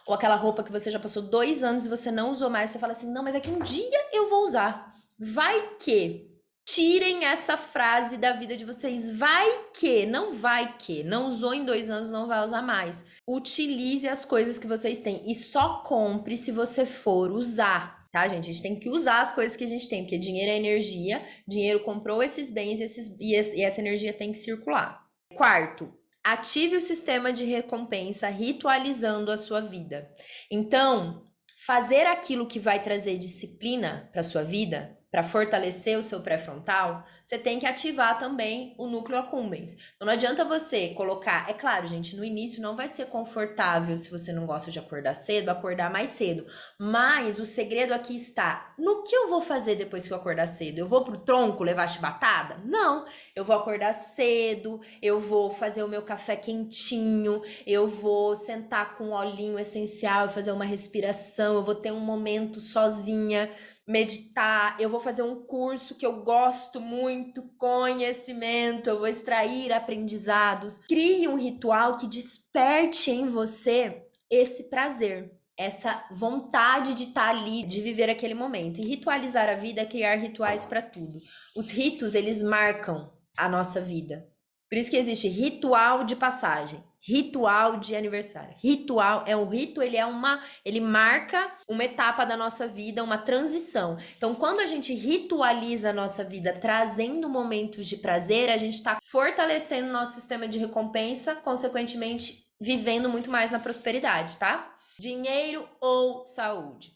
Ou aquela roupa que você já passou 2 anos e você não usou mais, você fala assim, não, mas é que um dia eu vou usar. Vai que... Tirem essa frase da vida de vocês. Vai que, não vai que. Não usou em 2 anos, não vai usar mais. Utilize as coisas que vocês têm. E só compre se você for usar. Tá, gente? A gente tem que usar as coisas que a gente tem. Porque dinheiro é energia. Dinheiro comprou esses bens e essa energia tem que circular. Quarto, ative o sistema de recompensa ritualizando a sua vida. Então, fazer aquilo que vai trazer disciplina para sua vida, para fortalecer o seu pré-frontal, você tem que ativar também o núcleo accumbens. Então não adianta você colocar... É claro, gente, no início não vai ser confortável, se você não gosta de acordar cedo, acordar mais cedo. Mas o segredo aqui está no que eu vou fazer depois que eu acordar cedo. Eu vou pro tronco levar chibatada? Não! Eu vou acordar cedo, eu vou fazer o meu café quentinho, eu vou sentar com um olhinho essencial e fazer uma respiração, eu vou ter um momento sozinha, meditar, eu vou fazer um curso que eu gosto muito, conhecimento, eu vou extrair aprendizados. Crie um ritual que desperte em você esse prazer, essa vontade de estar ali, de viver aquele momento. E ritualizar a vida é criar rituais para tudo. Os ritos, eles marcam a nossa vida. Por isso que existe ritual de passagem, Ritual de aniversário. Ritual é um rito, ele marca uma etapa da nossa vida, uma transição. Então, quando a gente ritualiza a nossa vida, trazendo momentos de prazer, a gente está fortalecendo o nosso sistema de recompensa, consequentemente, vivendo muito mais na prosperidade, tá? Dinheiro ou saúde?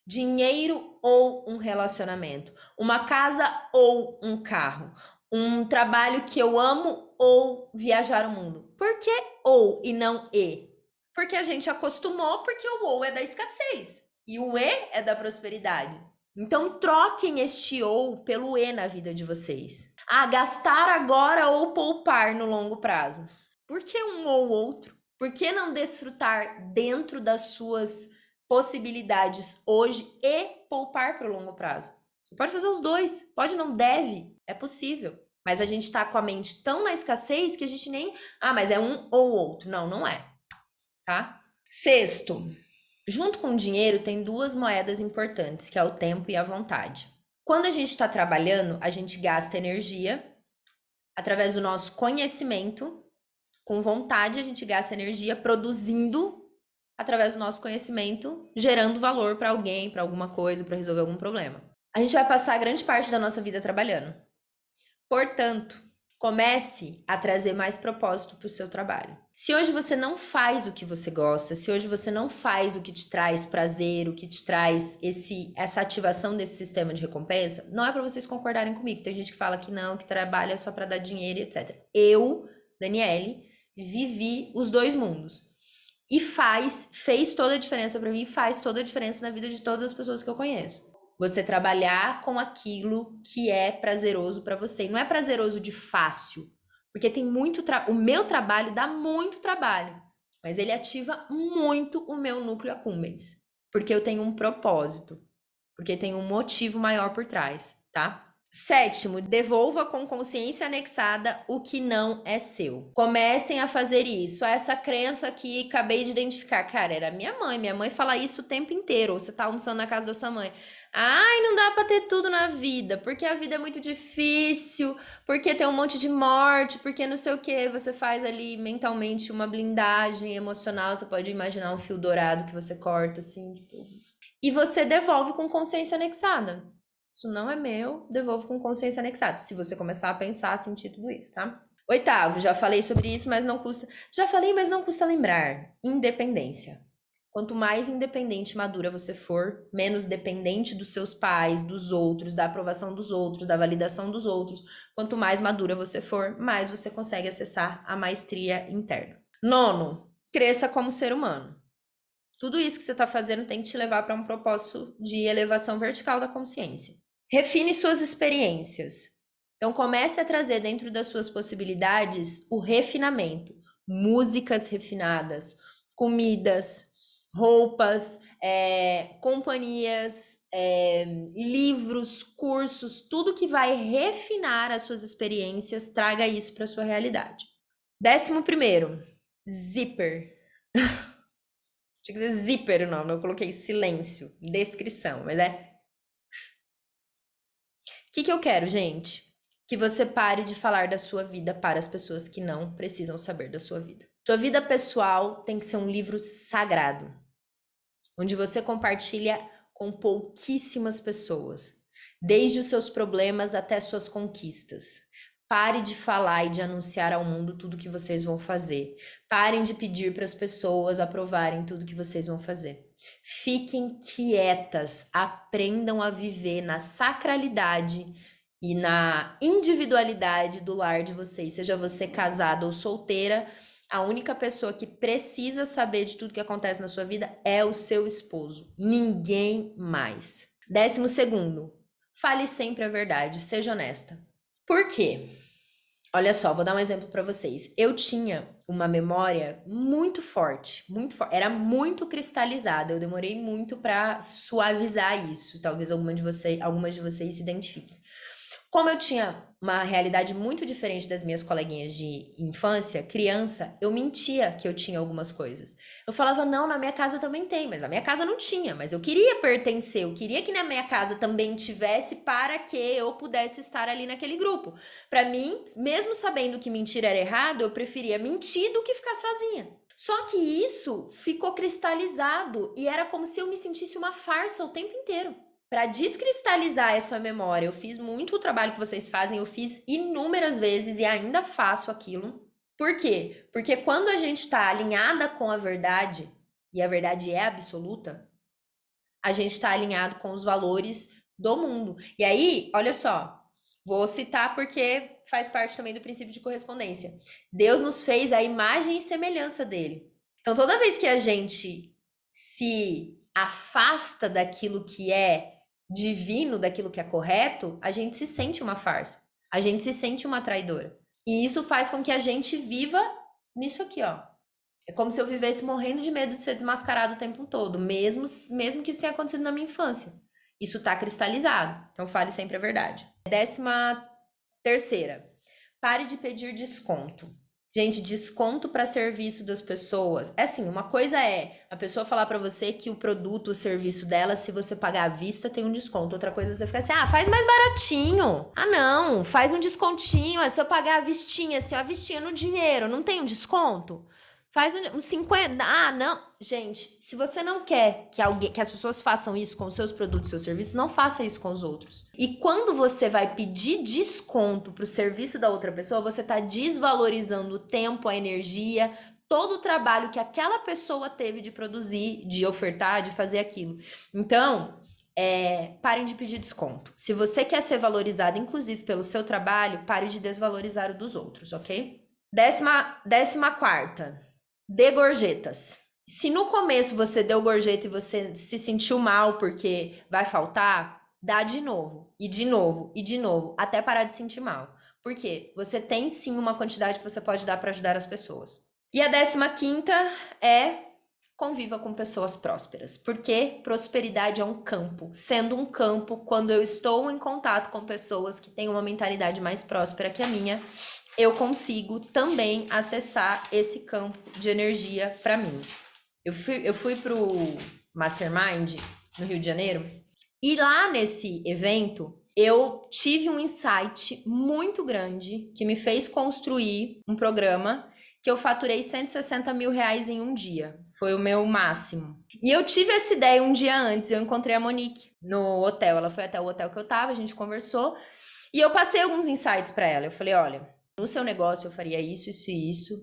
Dinheiro ou um relacionamento? Uma casa ou um carro? Um trabalho que eu amo ou viajar o mundo? Por que ou e não e? Porque a gente acostumou, porque o ou é da escassez e o e é da prosperidade. Então troquem este ou pelo e na vida de vocês. Ah, gastar agora ou poupar no longo prazo. Por que um ou outro? Por que não desfrutar dentro das suas possibilidades hoje e poupar para o longo prazo? Você pode fazer os dois, pode, não deve, é possível. Mas a gente tá com a mente tão na escassez que a gente nem... Ah, mas é um ou outro. Não, não é, tá? Sexto, junto com o dinheiro tem duas moedas importantes, que é o tempo e a vontade. Quando a gente está trabalhando, a gente gasta energia através do nosso conhecimento. Com vontade, a gente gasta energia produzindo através do nosso conhecimento, gerando valor para alguém, para alguma coisa, para resolver algum problema. A gente vai passar grande parte da nossa vida trabalhando. Portanto, comece a trazer mais propósito para o seu trabalho. Se hoje você não faz o que você gosta, se hoje você não faz o que te traz prazer, o que te traz essa ativação desse sistema de recompensa, não é para vocês concordarem comigo. Tem gente que fala que não, que trabalha só para dar dinheiro, etc. Eu, Daniele, vivi os dois mundos. E fez toda a diferença para mim, faz toda a diferença na vida de todas as pessoas que eu conheço. Você trabalhar com aquilo que é prazeroso para você. E não é prazeroso de fácil, porque tem muito o meu trabalho dá muito trabalho, mas ele ativa muito o meu núcleo accumbens, porque eu tenho um propósito, porque tem um motivo maior por trás, tá? Sétimo, devolva com consciência anexada o que não é seu. Comecem a fazer isso. Essa crença que acabei de identificar, cara, era minha mãe. Minha mãe fala isso o tempo inteiro. Ou você tá almoçando na casa da sua mãe. Ai, não dá pra ter tudo na vida, porque a vida é muito difícil, porque tem um monte de morte, porque não sei o que. Você faz ali mentalmente uma blindagem emocional. Você pode imaginar um fio dourado que você corta, assim, tipo. E você devolve com consciência anexada. Isso não é meu, devolvo com consciência anexada. Se você começar a pensar, a sentir tudo isso, tá? Oitavo, já falei sobre isso, mas não custa... Já falei, mas não custa lembrar. Independência. Quanto mais independente e madura você for, menos dependente dos seus pais, dos outros, da aprovação dos outros, da validação dos outros, quanto mais madura você for, mais você consegue acessar a maestria interna. Nono, cresça como ser humano. Tudo isso que você está fazendo tem que te levar para um propósito de elevação vertical da consciência. Refine suas experiências. Então, comece a trazer dentro das suas possibilidades o refinamento. Músicas refinadas, comidas, roupas, companhias, livros, cursos, tudo que vai refinar as suas experiências, traga isso para a sua realidade. 11º, zíper. Tinha que dizer zíper o nome, eu coloquei silêncio, descrição, mas é... O que eu quero, gente? Que você pare de falar da sua vida para as pessoas que não precisam saber da sua vida. Sua vida pessoal tem que ser um livro sagrado, onde você compartilha com pouquíssimas pessoas, desde os seus problemas até suas conquistas. Pare de falar e de anunciar ao mundo tudo que vocês vão fazer. Parem de pedir para as pessoas aprovarem tudo que vocês vão fazer. Fiquem quietas, aprendam a viver na sacralidade e na individualidade do lar de vocês. Seja você casada ou solteira, a única pessoa que precisa saber de tudo que acontece na sua vida é o seu esposo. Ninguém mais. 12º, fale sempre a verdade, seja honesta. Por quê? Olha só, vou dar um exemplo para vocês. Eu tinha uma memória muito forte, era muito cristalizada. Eu demorei muito para suavizar isso. Talvez algumas de vocês se identifiquem. Como eu tinha uma realidade muito diferente das minhas coleguinhas de infância, criança, eu mentia que eu tinha algumas coisas. Eu falava, não, na minha casa também tem, mas na minha casa não tinha. Mas eu queria pertencer, eu queria que na minha casa também tivesse para que eu pudesse estar ali naquele grupo. Para mim, mesmo sabendo que mentir era errado, eu preferia mentir do que ficar sozinha. Só que isso ficou cristalizado e era como se eu me sentisse uma farsa o tempo inteiro. Para descristalizar essa memória, eu fiz muito o trabalho que vocês fazem, eu fiz inúmeras vezes e ainda faço aquilo. Por quê? Porque quando a gente está alinhada com a verdade, e a verdade é absoluta, a gente está alinhado com os valores do mundo. E aí, olha só, vou citar porque faz parte também do princípio de correspondência. Deus nos fez a imagem e semelhança dele. Então, toda vez que a gente se afasta daquilo que é divino, daquilo que é correto, a gente se sente uma farsa. A gente se sente uma traidora. E isso faz com que a gente viva nisso aqui, ó. É como se eu vivesse morrendo de medo de ser desmascarado o tempo todo, mesmo que isso tenha acontecido na minha infância. Isso tá cristalizado. Então fale sempre a verdade. 13ª. Pare de pedir desconto. Gente, desconto para serviço das pessoas. É assim, uma coisa é a pessoa falar para você que o produto, o serviço dela, se você pagar à vista, tem um desconto. Outra coisa é você ficar assim, faz mais baratinho. Ah, não, faz um descontinho. Se eu pagar a vistinha, assim, a vistinha no dinheiro, não tem um desconto? Faz um 50. Ah, não. Gente, se você não quer que as pessoas façam isso com os seus produtos, seus serviços, não faça isso com os outros. E quando você vai pedir desconto pro serviço da outra pessoa, você tá desvalorizando o tempo, a energia, todo o trabalho que aquela pessoa teve de produzir, de ofertar, de fazer aquilo. Então, parem de pedir desconto. Se você quer ser valorizado, inclusive pelo seu trabalho, pare de desvalorizar o dos outros, ok? 14ª. Dê gorjetas. Se no começo você deu gorjeta e você se sentiu mal porque vai faltar, dá de novo, e de novo, e de novo, até parar de sentir mal. Por quê? Você tem sim uma quantidade que você pode dar para ajudar as pessoas. E a 15ª é conviva com pessoas prósperas, porque prosperidade é um campo. Sendo um campo, quando eu estou em contato com pessoas que têm uma mentalidade mais próspera que a minha, eu consigo também acessar esse campo de energia para mim. Eu fui pro Mastermind no Rio de Janeiro e lá nesse evento eu tive um insight muito grande que me fez construir um programa que eu faturei 160 mil reais em um dia. Foi o meu máximo. E eu tive essa ideia um dia antes. Eu encontrei a Monique no hotel. Ela foi até o hotel que eu tava, a gente conversou. E eu passei alguns insights para ela. Eu falei, olha, no seu negócio eu faria isso, isso e isso.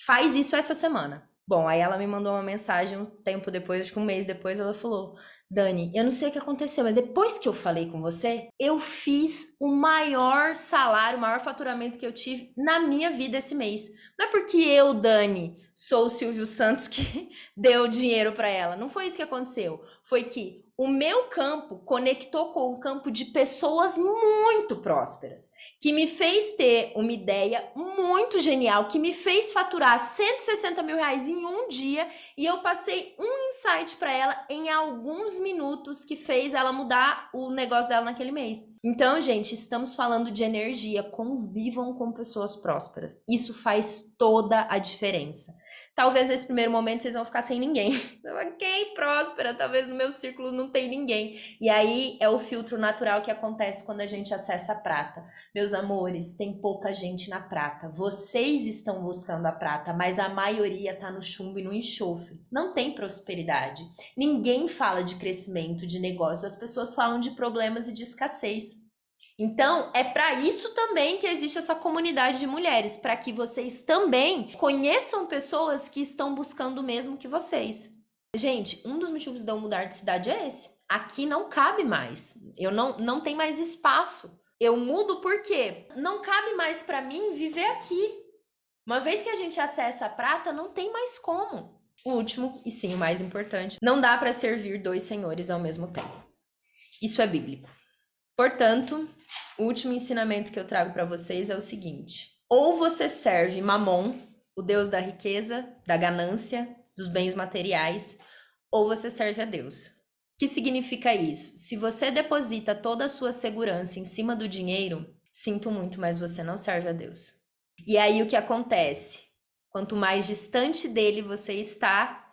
Faz isso essa semana. Bom, aí ela me mandou uma mensagem um tempo depois, acho que um mês depois, ela falou, Dani, eu não sei o que aconteceu, mas depois que eu falei com você, eu fiz o maior salário, o maior faturamento que eu tive na minha vida esse mês. Não é porque eu, Dani, sou o Silvio Santos que deu dinheiro para ela. Não foi isso que aconteceu. Foi que o meu campo conectou com um campo de pessoas muito prósperas, que me fez ter uma ideia muito genial, que me fez faturar 160 mil reais em um dia, e eu passei um insight para ela em alguns minutos que fez ela mudar o negócio dela naquele mês. Então, gente, estamos falando de energia. Convivam com pessoas prósperas. Isso faz toda a diferença. Talvez nesse primeiro momento vocês vão ficar sem ninguém. Quem próspera? Talvez no meu círculo não tem ninguém. E aí é o filtro natural que acontece quando a gente acessa a prata. Meus amores, tem pouca gente na prata. Vocês estão buscando a prata, mas a maioria tá no chumbo e no enxofre. Não tem prosperidade. Ninguém fala de crescimento, de negócios. As pessoas falam de problemas e de escassez. Então, é para isso também que existe essa comunidade de mulheres, para que vocês também conheçam pessoas que estão buscando o mesmo que vocês. Gente, um dos motivos de eu mudar de cidade é esse. Aqui não cabe mais. Eu não tem mais espaço. Eu mudo porque não cabe mais para mim viver aqui. Uma vez que a gente acessa a prata, não tem mais como. O último, e sim o mais importante, não dá para servir dois senhores ao mesmo tempo. Isso é bíblico. Portanto, o último ensinamento que eu trago para vocês é o seguinte: ou você serve Mamon, o deus da riqueza, da ganância, dos bens materiais, ou você serve a Deus, que significa isso? Se você deposita toda a sua segurança em cima do dinheiro, sinto muito, mas você não serve a Deus. E aí o que acontece? Quanto mais distante dele você está,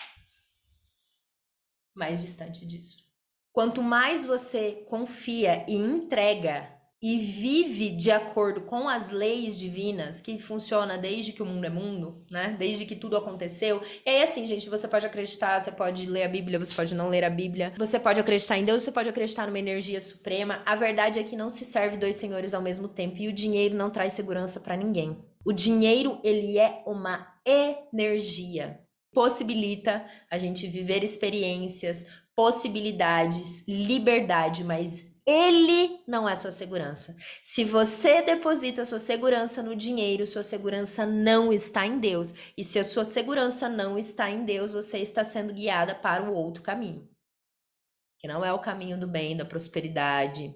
mais distante disso. Quanto mais você confia e entrega e vive de acordo com as leis divinas, que funciona desde que o mundo é mundo, né? Desde que tudo aconteceu. E aí, assim, gente, você pode acreditar, você pode ler a Bíblia, você pode não ler a Bíblia, você pode acreditar em Deus, você pode acreditar numa energia suprema. A verdade é que não se serve dois senhores ao mesmo tempo e o dinheiro não traz segurança para ninguém. O dinheiro, ele é uma energia. Possibilita a gente viver experiências, possibilidades, liberdade, mas ele não é sua segurança. Se você deposita sua segurança no dinheiro, sua segurança não está em Deus. E se a sua segurança não está em Deus, você está sendo guiada para o outro caminho, que não é o caminho do bem, da prosperidade,